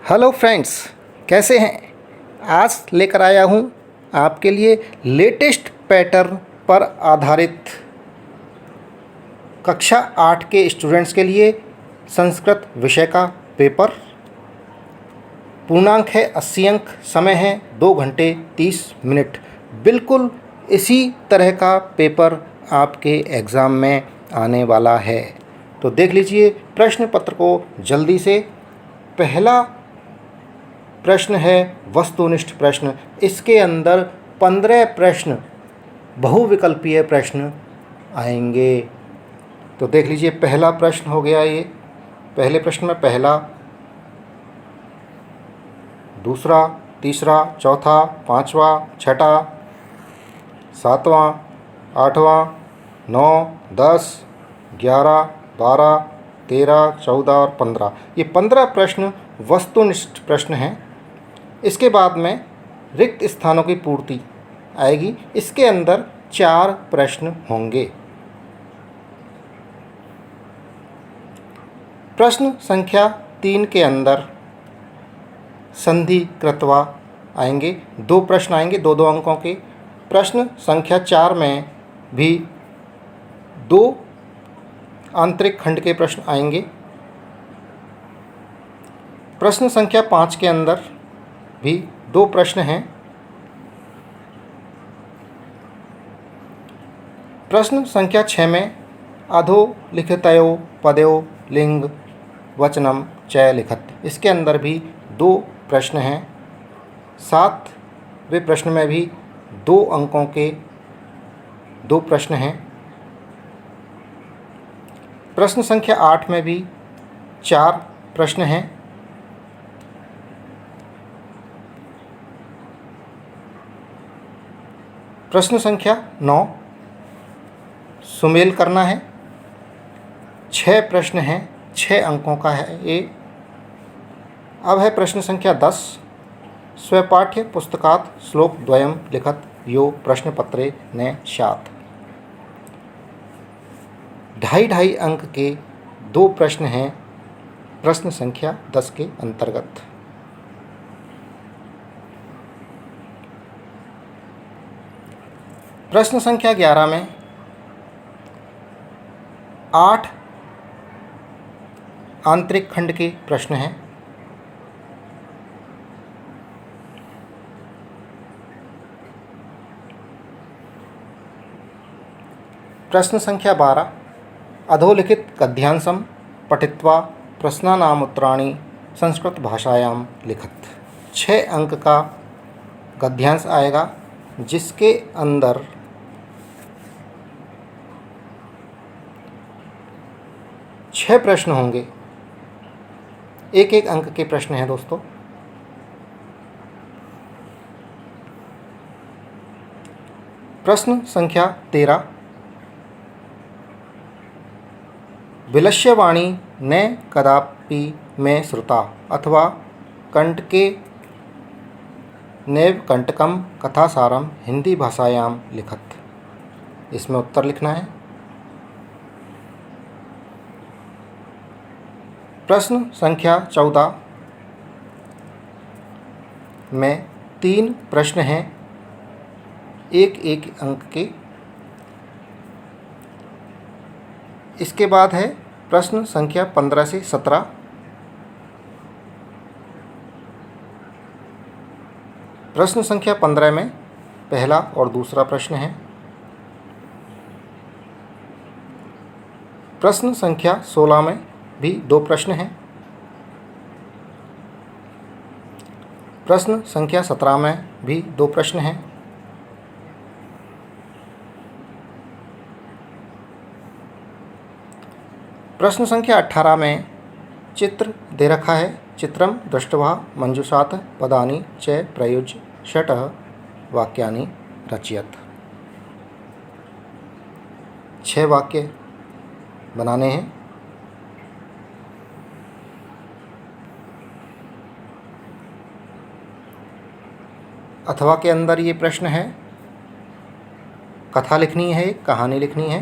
Hello friends, कैसे हैं। आज लेकर आया हूं आपके लिए लेटेस्ट पैटर्न पर आधारित कक्षा 8 के स्टूडेंट्स के लिए संस्कृत विषय का पेपर। पूर्णांक है 80 अंक, समय है 2 घंटे 30 मिनट। बिल्कुल इसी तरह का पेपर आपके एग्ज़ाम में आने वाला है, तो देख लीजिए प्रश्न पत्र को जल्दी से। पहला प्रश्न है वस्तुनिष्ठ प्रश्न। इसके अंदर 15 प्रश्न बहुविकल्पीय प्रश्न आएंगे, तो देख लीजिए। पहला प्रश्न हो गया ये। पहले प्रश्न में पहला, दूसरा, तीसरा, चौथा, पांचवा, छठा, सातवां, आठवां, 9, 10, 11, 12, 13, 14 और 15। ये 15 प्रश्न वस्तुनिष्ठ प्रश्न हैं। इसके बाद में रिक्त स्थानों की पूर्ति आएगी। इसके अंदर 4 प्रश्न होंगे। प्रश्न संख्या 3 के अंदर संधि कृत्वा आएंगे। 2 प्रश्न आएंगे 2-2 अंकों के। प्रश्न संख्या 4 में भी 2 आंतरिक खंड के प्रश्न आएंगे। प्रश्न संख्या 5 के अंदर भी 2 प्रश्न हैं। प्रश्न संख्या 6 में अधोलिखितयो पदयो लिंग वचनम च लिखत, इसके अंदर भी 2 प्रश्न हैं। 7वें प्रश्न में भी 2 अंकों के 2 प्रश्न हैं। प्रश्न संख्या 8 में भी 4 प्रश्न हैं। प्रश्न संख्या 9 सुमेल करना है। 6 प्रश्न हैं, 6 अंकों का है ये। अब है प्रश्न संख्या 10, स्वपाठ्य पुस्तकात् श्लोक द्वयम लिखत यो प्रश्नपत्रे ने स्यात्। 2.5 अंक के 2 प्रश्न हैं प्रश्न संख्या 10 के अंतर्गत। प्रश्न संख्या 11 में 8 आंतरिक खंड के प्रश्न हैं। प्रश्न संख्या 12, अधोलिखित गद्यांशं पठित्वा प्रश्नानामुत्तराणि संस्कृत भाषायां लिखत। 6 अंक का गद्यांश आएगा, जिसके अंदर 6 प्रश्न होंगे। 1-1 अंक के प्रश्न हैं दोस्तों। प्रश्न संख्या 13, विलस्यवाणी न कदापि में श्रुता अथवा कंटके नैव कंटकम कथासारम हिंदी भाषायां लिखत। इसमें उत्तर लिखना है। प्रश्न संख्या 14 में 3 प्रश्न हैं, 1-1 अंक के। इसके बाद है प्रश्न संख्या 15 से 17। प्रश्न संख्या 15 में पहला और दूसरा प्रश्न है। प्रश्न संख्या 16 में भी 2 प्रश्न हैं। प्रश्न संख्या 17 में भी 2 प्रश्न हैं। प्रश्न संख्या 18 में चित्र दे रखा है। चित्रम दृष्ट्वा मंजूषात् पदानि च प्रयुज्य षट् वाक्यानि रचयत। 6 वाक्य बनाने हैं। अथवा के अंदर ये प्रश्न है, कथा लिखनी है, कहानी लिखनी है।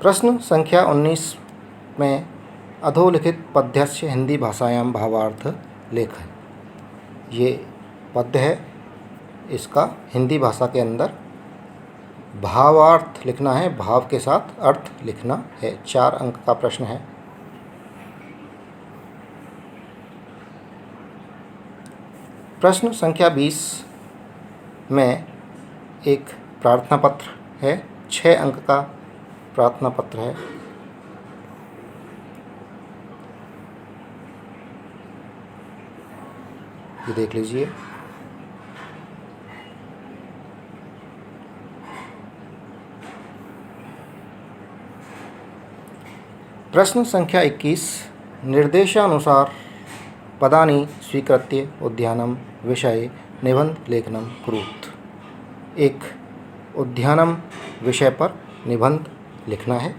प्रश्न संख्या 19 में अधोलिखित पद्यस्य हिंदी भाषायां भावार्थ लेखन। ये पद्य है, इसका हिंदी भाषा के अंदर भावार्थ लिखना है, भाव के साथ अर्थ लिखना है। 4 अंक का प्रश्न है। प्रश्न संख्या 20 में एक प्रार्थना पत्र है, 6 अंक का प्रार्थना पत्र है। ये देख लीजिए। प्रश्न संख्या 21 निर्देशानुसार पदानि स्वीकृत्य उद्यानं विषये निबंध लेखनं कुरुत। एक उद्यानम विषय पर निबंध लिखना है।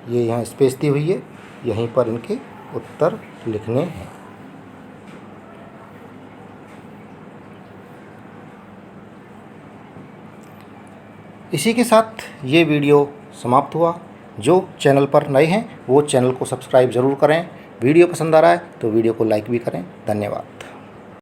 ये यहाँ स्पेस दी हुई है, यहीं पर इनके उत्तर लिखने हैं। इसी के साथ ये वीडियो समाप्त हुआ। जो चैनल पर नए हैं वो चैनल को सब्सक्राइब ज़रूर करें। वीडियो पसंद आ रहा है तो वीडियो को लाइक भी करें। धन्यवाद।